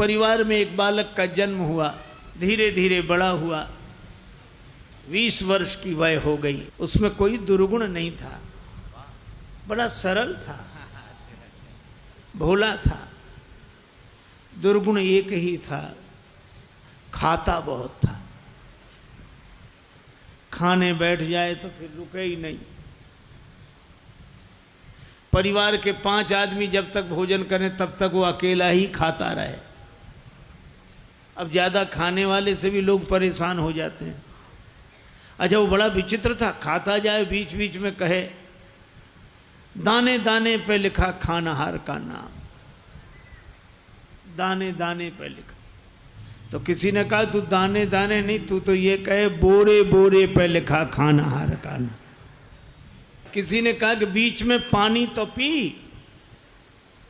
परिवार में एक बालक का जन्म हुआ, धीरे धीरे बड़ा हुआ, 20 वर्ष की वय हो गई। उसमें कोई दुर्गुण नहीं था, बड़ा सरल था, भोला था। दुर्गुण एक ही था, खाता बहुत था। खाने बैठ जाए तो फिर रुके ही नहीं। परिवार के 5 आदमी जब तक भोजन करें तब तक वो अकेला ही खाता रहे। अब ज्यादा खाने वाले से भी लोग परेशान हो जाते हैं। अच्छा, वो बड़ा विचित्र था, खाता जाए बीच बीच में कहे दाने दाने पे लिखा खानाहार का नाम, दाने दाने पे लिखा। तो किसी ने कहा तू दाने दाने नहीं, तू तो ये कहे बोरे बोरे पे लिखा खानाहार का नाम। किसी ने कहा कि बीच में पानी तो पी,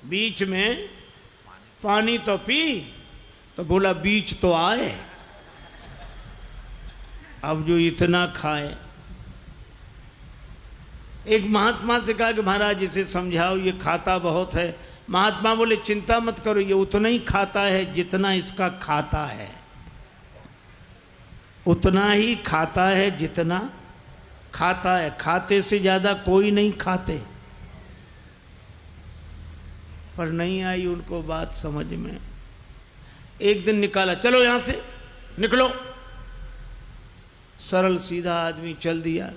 बीच में पानी तो पी, तो बोला बीच तो आए। अब जो इतना खाए। एक महात्मा से कहा कि महाराज इसे समझाओ, ये खाता बहुत है। महात्मा बोले चिंता मत करो, ये उतना ही खाता है जितना इसका खाता है, उतना ही खाता है जितना खाता है। खाते से ज्यादा कोई नहीं खाते। पर नहीं आई उनको बात समझ में। एक दिन निकाला, चलो यहां से निकलो। सरल सीधा आदमी चल दिया,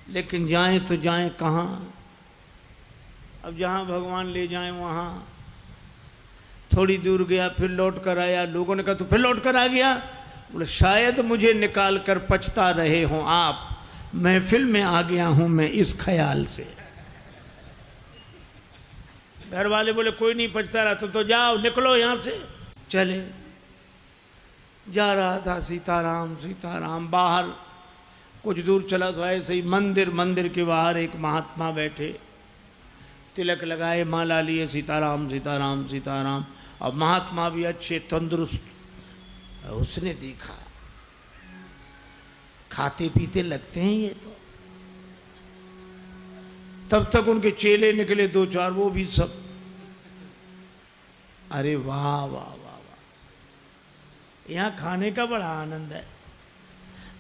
लेकिन जाएं तो जाएं कहां? अब जहां भगवान ले जाएं वहां। थोड़ी दूर गया, फिर लौट कर आया। लोगों ने कहा तू फिर लौट कर आ गया? बोले शायद मुझे निकाल कर पछता रहे हों आप, महफिल में आ गया हूं मैं इस ख्याल से। घर वाले बोले कोई नहीं पछता रहा, तो जाओ निकलो यहां से। चले, जा रहा था सीताराम सीताराम। बाहर कुछ दूर चला तो ऐसे ही मंदिर के बाहर एक महात्मा बैठे, तिलक लगाए, माला लिए, सीताराम सीताराम सीताराम। और महात्मा भी अच्छे तंदुरुस्त। उसने देखा खाते पीते लगते हैं ये तो। तब तक उनके चेले निकले 2-4, वो भी सब। अरे वाह वाह वाह वाह, यहां खाने का बड़ा आनंद है।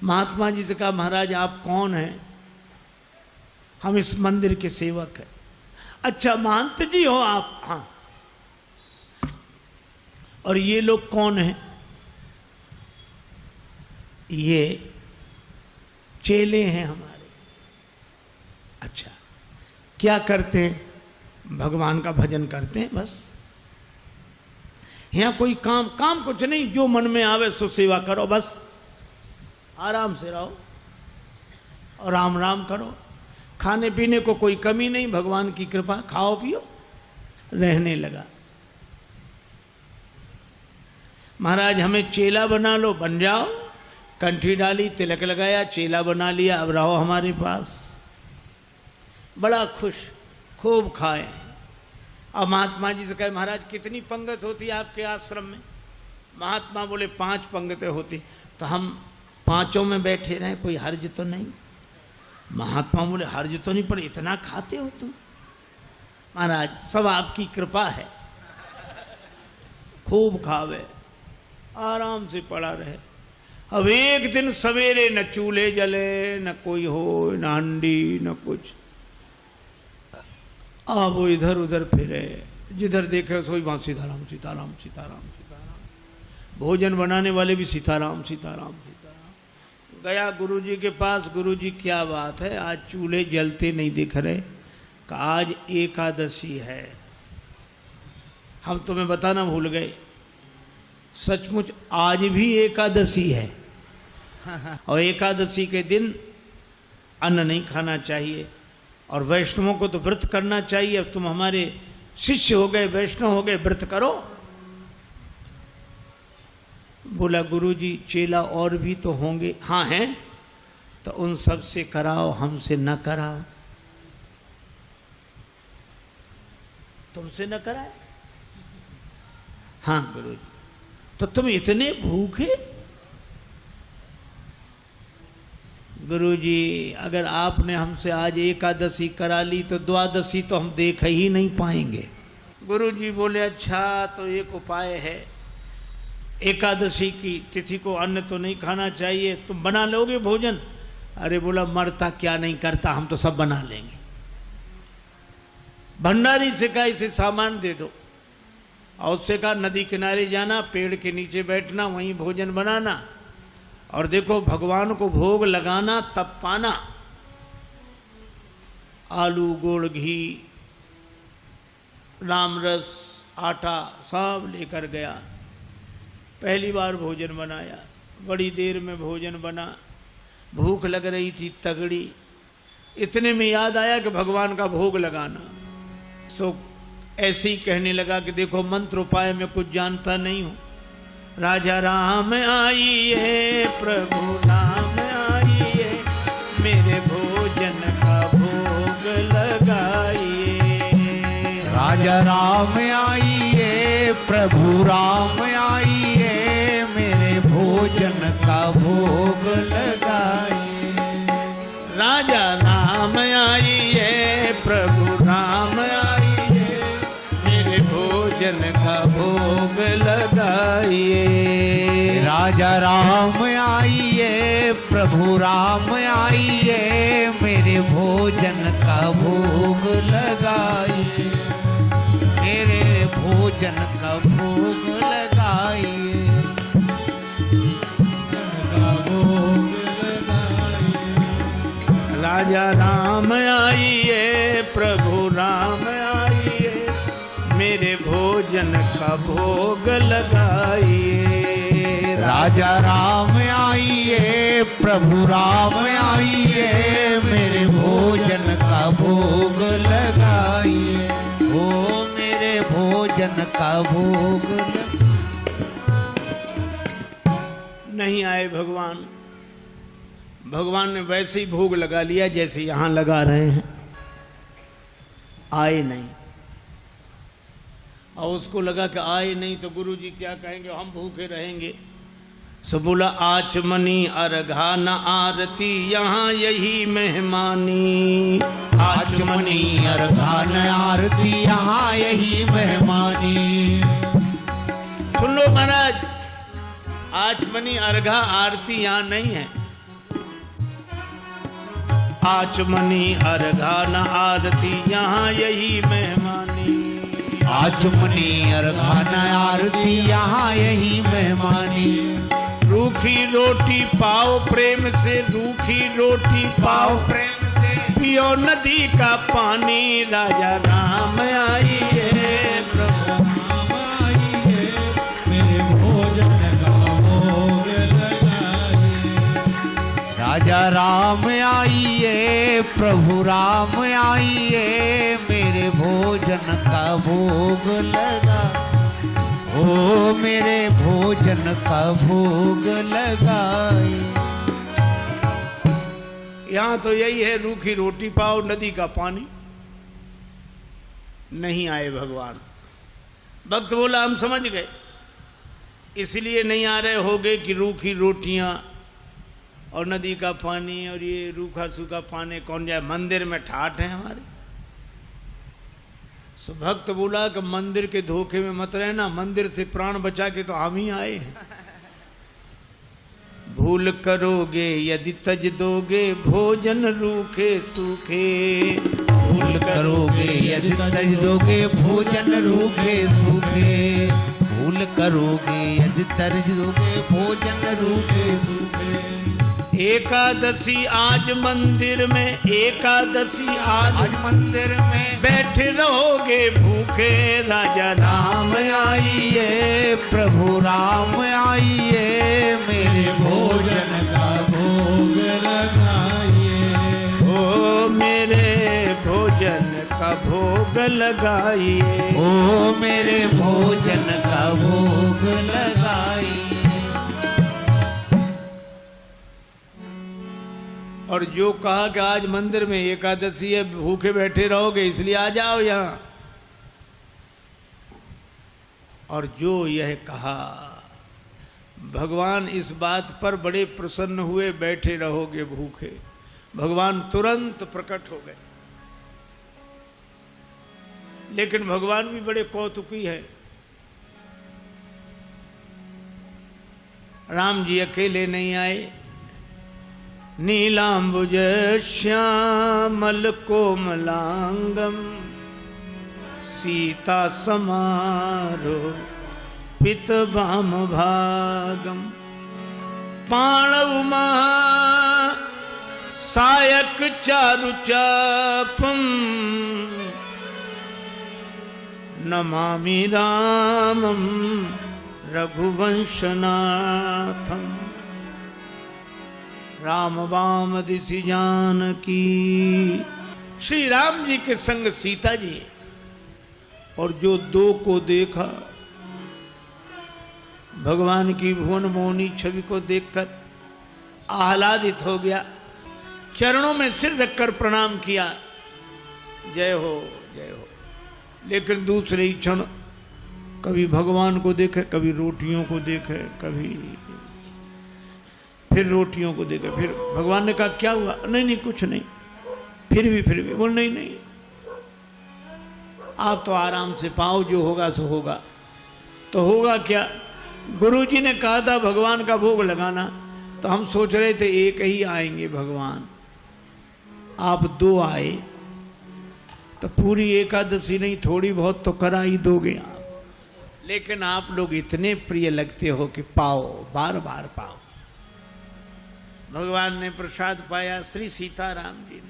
महात्मा जी से कहा महाराज आप कौन हैं? हम इस मंदिर के सेवक हैं। अच्छा महंत जी हो आप? हाँ। और ये लोग कौन हैं? ये चेले हैं हमारे। अच्छा, क्या करते हैं? भगवान का भजन करते हैं बस। यहां कोई काम कुछ नहीं, जो मन में आवे सो सेवा करो बस। आराम से रहो और राम राम करो। खाने पीने को कोई कमी नहीं, भगवान की कृपा, खाओ पियो। रहने लगा। महाराज हमें चेला बना लो, बन जाओ। कंठी डाली, तिलक लगाया, चेला बना लिया, अब रहो हमारे पास। बड़ा खुश, खूब खाए। अब महात्मा जी से कहे महाराज कितनी पंगत होती है आपके आश्रम में? महात्मा बोले 5 पंगतें होती। तो हम 5 में बैठे रहे, कोई हर्ज तो नहीं? महात्मा बोले हर्ज तो नहीं, पर इतना खाते हो तुम? महाराज सब आपकी कृपा है। खूब खावे, आराम से पड़ा रहे। अब एक दिन सवेरे न चूल्हे जले, न कोई हो, न हंडी, न कुछ। अब वो इधर उधर फिरे, जिधर देखे सोई वहां सीताराम सीताराम सीताराम सीताराम। भोजन बनाने वाले भी सीताराम सीताराम सीताराम। गया गुरुजी के पास, गुरुजी क्या बात है, आज चूल्हे जलते नहीं दिख रहे? आज एकादशी है। हम तुम्हें बताना भूल गए, सचमुच आज भी एकादशी है। और एकादशी के दिन अन्न नहीं खाना चाहिए, और वैष्णवों को तो व्रत करना चाहिए। अब तुम हमारे शिष्य हो गए, वैष्णव हो गए, व्रत करो। बोला गुरुजी चेला और भी तो होंगे? हाँ हैं। तो उन सब से कराओ, हमसे न कराओ। तुमसे न कराए? हाँ गुरुजी। तो तुम इतने भूखे? गुरुजी अगर आपने हमसे आज एकादशी करा ली तो द्वादशी तो हम देख ही नहीं पाएंगे। गुरुजी बोले अच्छा तो एक उपाय है, एकादशी की तिथि को अन्न तो नहीं खाना चाहिए, तुम बना लोगे भोजन? अरे बोला मरता क्या नहीं करता, हम तो सब बना लेंगे। भंडारी से कहा इसे सामान दे दो, और उससे कहा नदी किनारे जाना, पेड़ के नीचे बैठना, वहीं भोजन बनाना, और देखो भगवान को भोग लगाना तब पाना। आलू, गुड़, घी, राम रस, आटा सब लेकर गया। पहली बार भोजन बनाया, बड़ी देर में भोजन बना, भूख लग रही थी तगड़ी। इतने में याद आया कि भगवान का भोग लगाना। सो ऐसे ही कहने लगा कि देखो मंत्र उपाय में कुछ जानता नहीं हूं। राजा राम आइए, प्रभु नाम आइए, मेरे भोजन का भोग लगाइए। राजा राम आइए, प्रभु राम आइए, मेरे भोजन का भोग लगाइए। राजा राम आइए, प्रभु राम आइए, मेरे भोजन का भोग लगाइए। राजा राम आइए, प्रभु राम आइए, मेरे भोजन का भोग लगाइए। मेरे भोजन का भोग लगाइए। राजा राम आइए, प्रभु राम आइए, मेरे भोजन का भोग लगाइए। राजा राम आइए, प्रभु राम आइए, मेरे भोजन का भोग लगाइए। ओ मेरे भोजन का भोग नहीं आए भगवान। भगवान ने वैसे ही भोग लगा लिया जैसे यहां लगा रहे हैं, आए नहीं। और उसको लगा कि आए नहीं तो गुरु जी क्या कहेंगे, हम भूखे रहेंगे। सो बोला आचमनी अर्घा न आरती, यहाँ यही मेहमानी। आचमनी अर्घा न आरती, यहाँ यही मेहमानी। सुन लो महाराज, आचमनी अर्घा आरती यहाँ नहीं है। आचमनी अर्घा न आरती, यहाँ यही मेहमानी। आचमनी अर्घा न आरती, यहाँ यही मेहमानी। रूखी रोटी पाओ प्रेम से, रूखी रोटी पाओ प्रेम से, पियो नदी का पानी। राजा राम आइए, प्रभु राम आइए, मेरे भोजन का भोग लगाइए। राजा राम आइए, प्रभु राम आइए, मेरे भोजन का भोग लगा। ओ मेरे भोजन का भोग लगाए। यहां तो यही है, रूखी रोटी पाओ नदी का पानी। नहीं आए भगवान। भक्त बोला हम समझ गए, इसलिए नहीं आ रहे होगे कि रूखी रोटियां और नदी का पानी और ये रूखा सूखा पानी कौन जाए, मंदिर में ठाठ है हमारे। सो भक्त बोला कि मंदिर के धोखे में मत रहना, मंदिर से प्राण बचा के तो हम ही आए हैं। भूल करोगे यदि तज दोगे, भोजन रूखे सूखे। भूल करोगे यदि तज दोगे, भोजन रूखे सूखे। भूल करोगे यदि तज दोगे, भोजन रूखे सूखे। एकादशी आज मंदिर में, एकादशी आज मंदिर में बैठे रहोगे भूखे। राजा राम आइए, प्रभु राम आइए, मेरे भोजन का भोग लगाइए। ओ मेरे भोजन का भोग लगाइए। ओ मेरे भोजन का भोग लगाइए। और जो कहा कि आज मंदिर में एकादशी है, भूखे बैठे रहोगे इसलिए आ जाओ यहां, और जो यह कहा, भगवान इस बात पर बड़े प्रसन्न हुए, बैठे रहोगे भूखे। भगवान तुरंत प्रकट हो गए। लेकिन भगवान भी बड़े कौतुकी है। राम जी अकेले नहीं आए, नीलांबुज श्यामल कोमलांगम सीता समारो पित भाम भागम पाणव महा सायक चारु चापम नमामि रामम रघुवंशनाथम। राम वाम दिशि जानकी, श्री राम जी के संग सीता जी, और जो दो को देखा, भगवान की भुवन मोहनी छवि को देखकर आह्लादित हो गया, चरणों में सिर रखकर प्रणाम किया, जय हो जय हो। लेकिन दूसरे ही क्षण कभी भगवान को देखे, कभी रोटियों को देखे, कभी फिर रोटियों को देखे। फिर भगवान ने कहा क्या हुआ? नहीं नहीं कुछ नहीं। फिर भी बोल नहीं नहीं, आप तो आराम से पाओ, जो होगा सो होगा। तो होगा क्या? गुरुजी ने कहा था भगवान का भोग लगाना, तो हम सोच रहे थे एक ही आएंगे भगवान, आप दो आए तो पूरी एकादशी नहीं थोड़ी बहुत तो करा ही दोगे आप। लेकिन आप लोग इतने प्रिय लगते हो कि पाओ, बार बार पाओ। भगवान ने प्रसाद पाया, श्री सीताराम जी ने।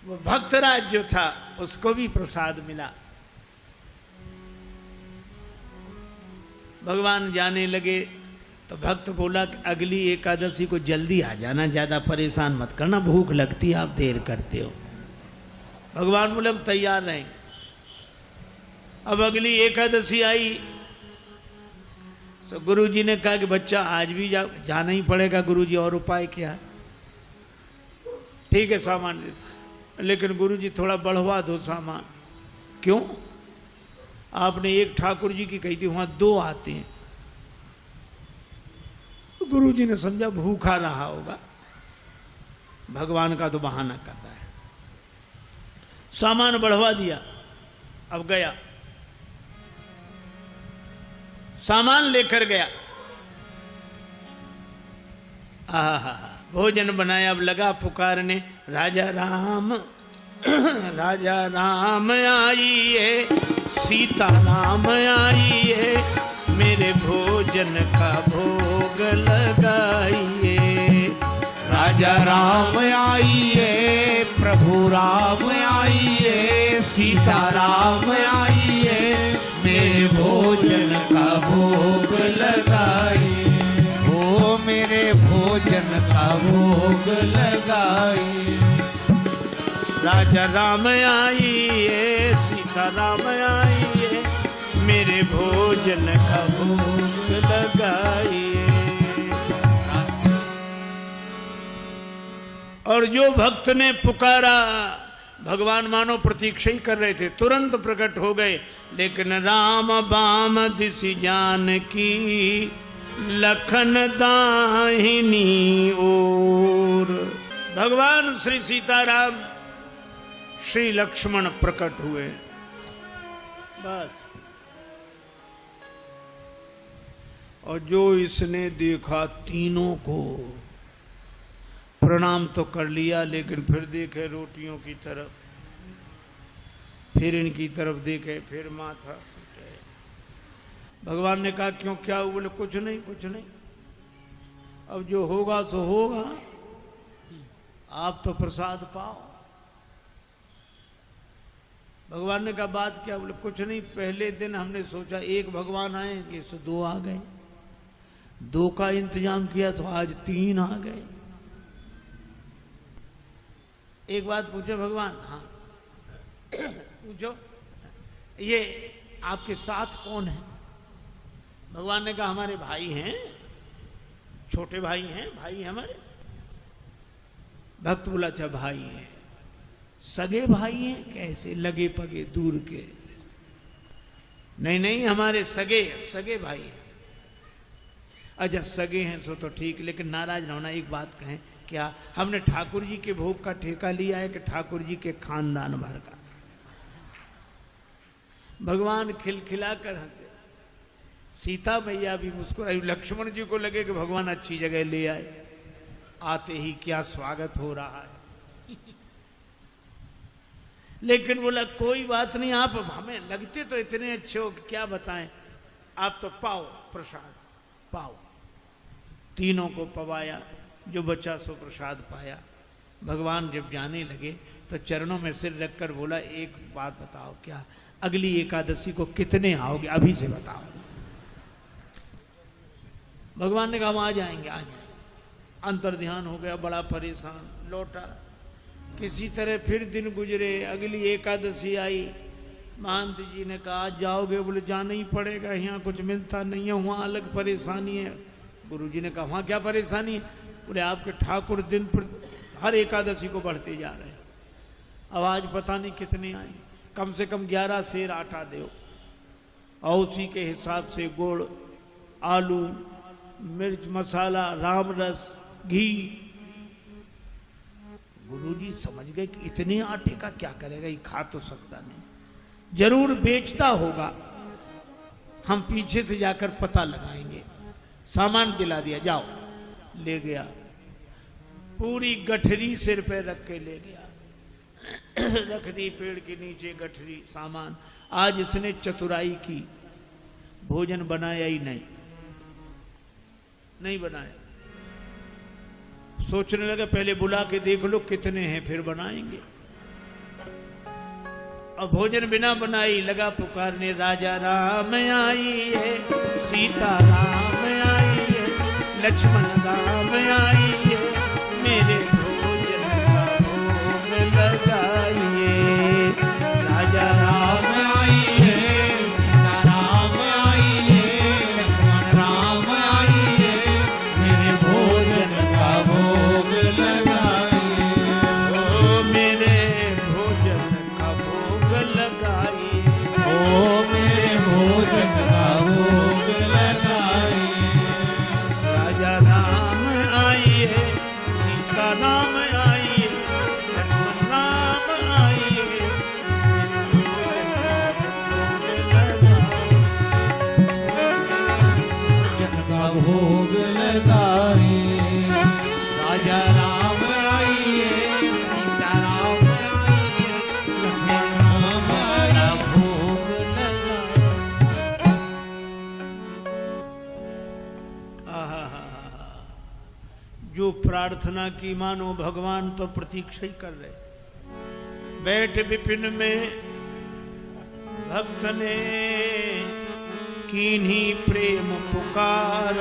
वो भक्तराज जो था उसको भी प्रसाद मिला। भगवान जाने लगे तो भक्त बोला कि अगली एकादशी को जल्दी आ जाना, ज्यादा परेशान मत करना, भूख लगती है, आप देर करते हो। भगवान बोले हम तैयार रहेंगे। अब अगली एकादशी आई तो गुरुजी ने कहा कि बच्चा आज भी जाना ही पड़ेगा गुरुजी, और उपाय क्या? ठीक है सामान, लेकिन गुरुजी थोड़ा बढ़वा दो सामान। क्यों? आपने एक ठाकुर जी की कही थी, वहां दो आते हैं। गुरुजी ने समझा भूखा रहा होगा, भगवान का तो बहाना कर रहा है। सामान बढ़वा दिया। अब गया, सामान लेकर गया, भोजन बनाया। अब लगा पुकारने, राजा राम राजा राम आइए, सीता राम आइए, मेरे भोजन का भोग लगाइए। राजा राम आइए, प्रभु राम आइए, सीता राम आइए, मेरे भोजन का भोग लगाइए। हो मेरे भोजन का भोग लगाइए। राजा राम आइए, सीता राम आइए, मेरे भोजन का भोग लगाइए। और जो भक्त ने पुकारा, भगवान मानो प्रतीक्षा ही कर रहे थे, तुरंत प्रकट हो गए। लेकिन राम बाम दिशि जानकी, लखन दाहिनी ओर। भगवान श्री सीताराम श्री लक्ष्मण प्रकट हुए। बस। और जो इसने देखा, तीनों को प्रणाम तो कर लिया, लेकिन फिर देखे रोटियों की तरफ, फिर इनकी तरफ देखे, फिर माथा। भगवान ने कहा क्यों, क्या हुआ? बोले कुछ नहीं कुछ नहीं, अब जो होगा सो होगा, आप तो प्रसाद पाओ। भगवान ने कहा बात क्या? बोले कुछ नहीं, पहले दिन हमने सोचा एक भगवान आएंगे, सो दो आ गए, दो का इंतजाम किया तो आज तीन आ गए। एक बात पूछो भगवान? हाँ पूछो, ये आपके साथ कौन है? भगवान ने कहा हमारे भाई हैं, छोटे भाई हैं, भाई हमारे। भक्त बोला अच्छा भाई हैं, सगे भाई हैं? कैसे? लगे पगे दूर के? नहीं नहीं, हमारे सगे सगे भाई हैं। अच्छा सगे हैं सो तो ठीक, लेकिन नाराज ना होना, एक बात कहें, क्या हमने ठाकुर जी के भोग का ठेका लिया है कि ठाकुर जी के खानदान भर का? भगवान खिलखिलाकर हंसे। सीता मैया भी मुस्कुराई। लक्ष्मण जी को लगे कि भगवान अच्छी जगह ले आए, आते ही क्या स्वागत हो रहा है। लेकिन बोला कोई बात नहीं, आप हमें लगते तो इतने अच्छे हो कि क्या बताएं, आप तो पाओ प्रसाद पाओ। तीनों को पवाया, जो बच्चा सो प्रसाद पाया। भगवान जब जाने लगे तो चरणों में सिर रखकर बोला एक बात बताओ, क्या अगली एकादशी को कितने आओगे, अभी से बताओ। भगवान ने कहा हम आ जाएंगे आ जाएंगे। अंतर ध्यान हो गया, बड़ा परेशान लौटा। किसी तरह फिर दिन गुजरे, अगली एकादशी आई। महंत जी ने कहा आज जाओगे, बोले जाना ही पड़ेगा, यहाँ कुछ मिलता नहीं है, वहाँ अलग परेशानी है। गुरु जी ने कहा वहाँ क्या परेशानी है, बोले आपके ठाकुर दिन पर हर एकादशी को बढ़ते जा रहे हैं, अब आज पता नहीं कितने आए, कम से कम 11 सेर आटा दो, और उसी के हिसाब से गुड़, आलू, मिर्च मसाला, राम रस, घी। गुरुजी समझ गए कि इतने आटे का क्या करेगा, ये खा तो सकता नहीं, जरूर बेचता होगा, हम पीछे से जाकर पता लगाएंगे। सामान दिला दिया, जाओ। ले गया, पूरी गठरी सिर पे रख के ले गया, रख दी पेड़ के नीचे गठरी सामान। आज इसने चतुराई की, भोजन बनाया ही नहीं बनाया। सोचने लगा पहले बुला के देख लो कितने हैं फिर बनाएंगे। अब भोजन बिना बनाई लगा पुकारने, राजा राम आइए, सीता राम आइए, लक्ष्मण राम आइए, मेरे भोजन का भोग लगाइए। राजा राम आइए, सीता राम आइए, लक्ष्मण राम आइए, मेरे भोजन का भोग लगाइए। ओ मेरे भोजन का भोग लगाइए, ओ मेरे भोजन का भोग लगाइए। राजा राम आइए, सीता राम आइए, लक्ष्मण राम आइए, भोजन का भोग लगाइए। राजा राम आइए, सीता राम आइए, लक्ष्मण राम आइए, भोग लगाइए। आहा, जो प्रार्थना की मानो भगवान तो प्रतीक्षा ही कर रहे। बैठ विपिन में भक्त ने कीन्ही प्रेम पुकार,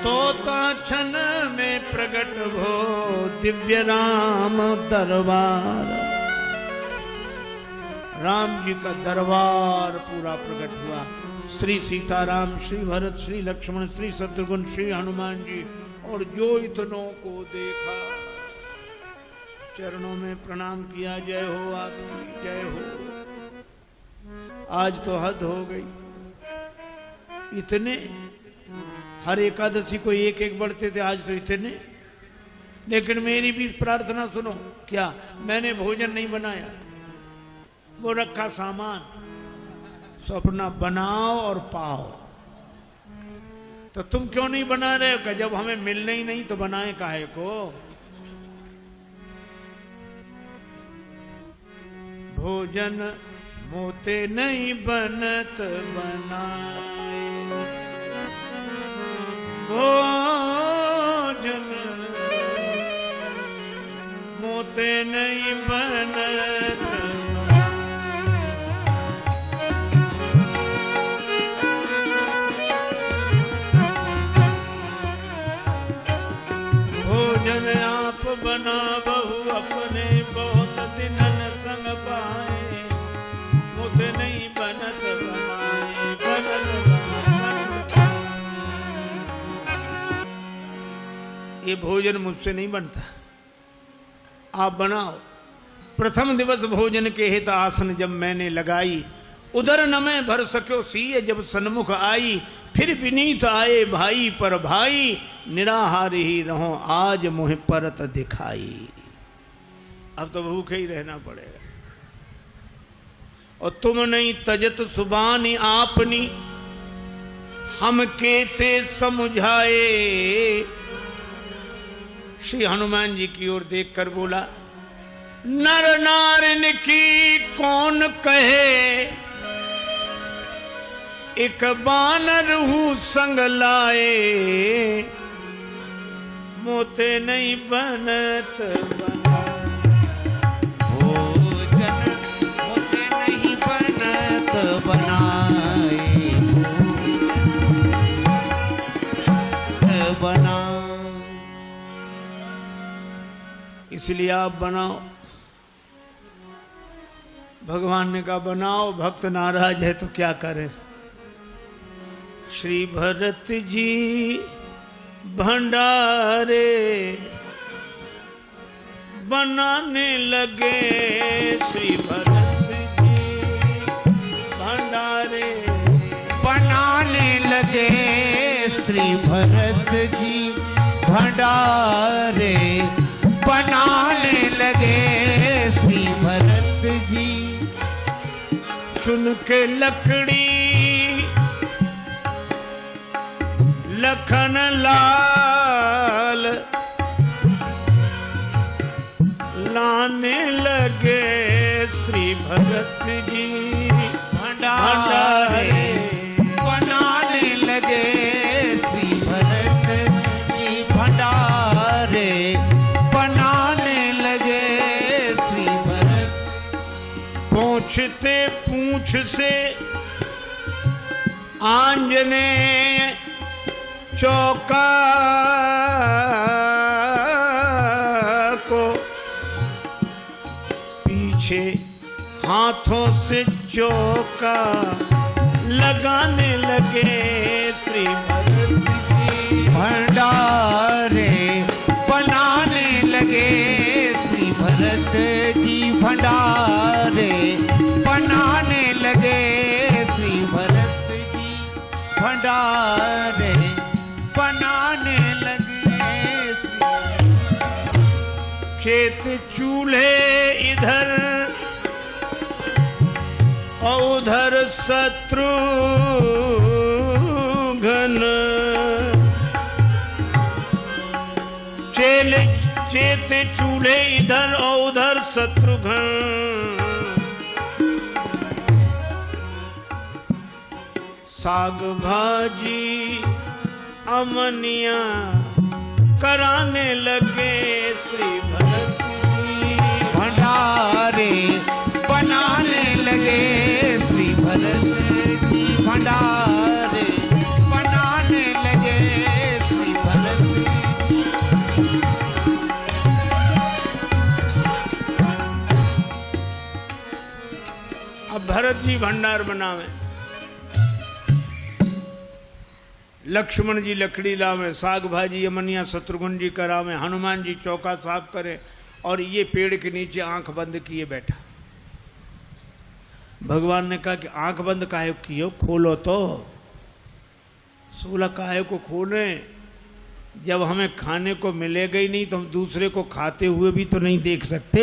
तोता क्षण में प्रकट हो दिव्य राम दरबार। राम जी का दरबार पूरा प्रकट हुआ। श्री सीताराम, श्री भरत, श्री लक्ष्मण, श्री शत्रुघ्न, श्री हनुमान जी, और जो इतनों को देखा चरणों में प्रणाम किया, जय हो आपकी जय हो। आज तो हद हो गई, इतने हर एकादशी को एक एक बढ़ते थे, आज तो इतने। लेकिन मेरी भी प्रार्थना सुनो, क्या मैंने भोजन नहीं बनाया, वो रखा सामान, सो अपना बनाओ और पाओ। तो तुम क्यों नहीं बना रहे हो, जब हमें मिलने ही नहीं तो बनाए काहे को। भोजन मोते नहीं बनत बनाए, भोजन मोते नहीं बनत। भोजन आप बना बहु अपने, बहुत दिनन संग पाए, मुझ नहीं बनत बनाए, बनत बनत। ये भोजन मुझसे नहीं बनता, आप बनाओ। प्रथम दिवस भोजन के हित आसन जब मैंने लगाई, उधर न मैं भर सक्यो सीय जब सन्मुख आई। फिर विनीत आए भाई पर भाई, निराहार ही रहो आज मुँह परत दिखाई। अब तो भूखे ही रहना पड़ेगा। और तुम नहीं तजत सुबानी आपनी, हम केते समझाए। श्री हनुमान जी की ओर देखकर बोला, नर नारिन की कौन कहे, एक बानर हूँ संग लाए, मोते नहीं बनत बना। भोजन मोसे नहीं बनत बनाए, बना। इसलिए आप बनाओ। भगवान ने कहा बनाओ, भक्त नाराज है तो क्या करें। श्री भरत जी भंडारे बनाने लगे, श्री भरत जी भंडारे बनाने लगे, श्री भरत जी भंडारे बनाने लगे, श्री भरत जी। चुन के लकड़ी लखन लाल लाने लगे, श्री भरत जी भंडारे बनाने लगे, श्री भरत जी भंडारे बनाने लगे, श्री भरत। पूछते पूछ से आंजनेय चौका को पीछे हाथों से चौका लगाने लगे, श्री भरत जी भंडारे बनाने लगे, श्री भरत जी भंडारे बनाने लगे, श्री भरत जी भंडारे बनाने लगे, चेत चूल्हे इधर और उधर शत्रुघ्न, चेत चूल्हे इधर और उधर शत्रुघ्न। साग भाजी अमनिया कराने लगे, श्री भरत जी भंडारे बनाने लगे, श्री भरत जी भंडारे बनाने लगे, श्री भरत जी। अब भरत जी भंडार बनावे, लक्ष्मण जी लकड़ी लावे, साग भाजी अमनिया शत्रुघ्न जी करावे, हनुमान जी चौका साफ करे, और ये पेड़ के नीचे आंख बंद किए बैठा। भगवान ने कहा कि आंख बंद काहे किए, खोलो तो। सोला काहे को खोले, जब हमें खाने को मिलेगा ही नहीं तो हम दूसरे को खाते हुए भी तो नहीं देख सकते।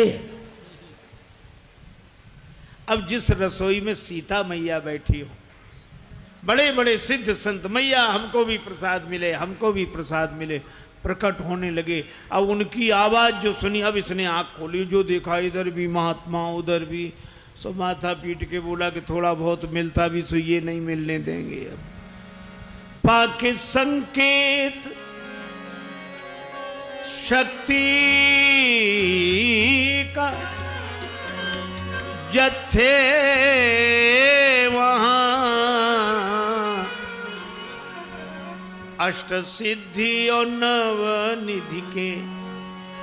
अब जिस रसोई में सीता मैया बैठी हो, बड़े बड़े सिद्ध संत, मैया हमको भी प्रसाद मिले, हमको भी प्रसाद मिले, प्रकट होने लगे। अब उनकी आवाज जो सुनी, अब इसने आंख खोली, जो देखा इधर भी महात्मा उधर भी, सो माथा पीट के बोला कि थोड़ा बहुत मिलता भी सो ये नहीं मिलने देंगे। अब पाके संकेत शक्ति का जत्थे वहां अष्ट सिद्धि और नव निधि के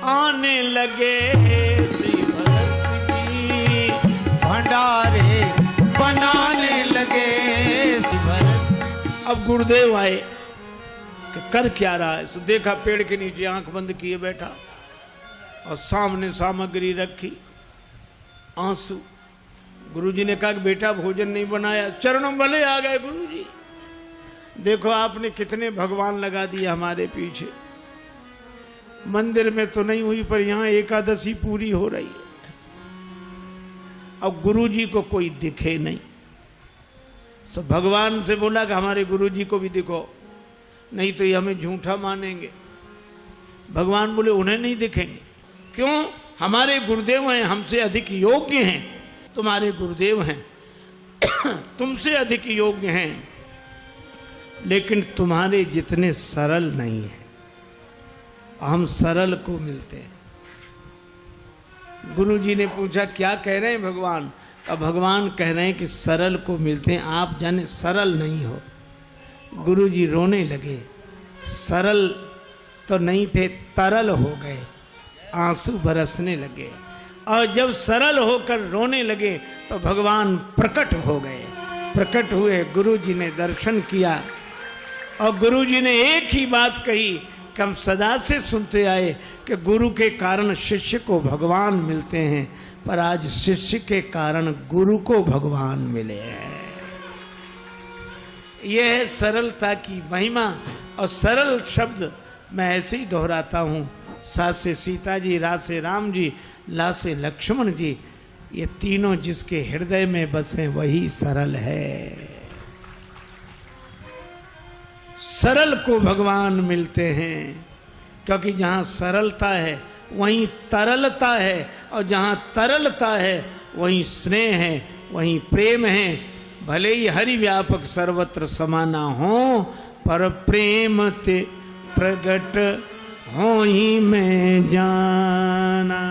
आने लगे, श्री भरत जी भंडारे बनाने लगे, श्री भरत। अब गुरुदेव आए कि कर क्या रहा है। सो देखा पेड़ के नीचे आंख बंद किए बैठा और सामने सामग्री रखी, आंसू। गुरुजी ने कहा कि बेटा भोजन नहीं बनाया। चरणों वाले आ गए, गुरुजी देखो आपने कितने भगवान लगा दिए हमारे पीछे। मंदिर में तो नहीं हुई पर यहां एकादशी पूरी हो रही है। अब गुरुजी को कोई दिखे नहीं, तो भगवान से बोला कि हमारे गुरु जी को भी दिखो, नहीं तो ये हमें झूठा मानेंगे। भगवान बोले उन्हें नहीं दिखेंगे। क्यों? हमारे गुरुदेव हैं, हमसे अधिक योग्य हैं। तुम्हारे गुरुदेव हैं तुमसे अधिक योग्य हैं, लेकिन तुम्हारे जितने सरल नहीं है। हम सरल को मिलते हैं। गुरु जी ने पूछा क्या कह रहे हैं भगवान? अब भगवान कह रहे हैं कि सरल को मिलते हैं, आप जाने सरल नहीं हो। गुरु जी रोने लगे। सरल तो नहीं थे, तरल हो गए, आंसू बरसने लगे। और जब सरल होकर रोने लगे तो भगवान प्रकट हो गए। प्रकट हुए, गुरु जी ने दर्शन किया और गुरु जी ने एक ही बात कही कि हम सदा से सुनते आए कि गुरु के कारण शिष्य को भगवान मिलते हैं, पर आज शिष्य के कारण गुरु को भगवान मिले हैं। यह है सरलता की महिमा। और सरल शब्द मैं ऐसे ही दोहराता हूँ। सा से सीता जी, रा से राम जी, ला से लक्ष्मण जी, ये तीनों जिसके हृदय में बसे वही सरल है। सरल को भगवान मिलते हैं, क्योंकि जहाँ सरलता है वहीं तरलता है, और जहाँ तरलता है वहीं स्नेह है, वहीं प्रेम है। भले ही हरि व्यापक सर्वत्र समाना हो, पर प्रेम ते प्रगट हो ही मैं जाना।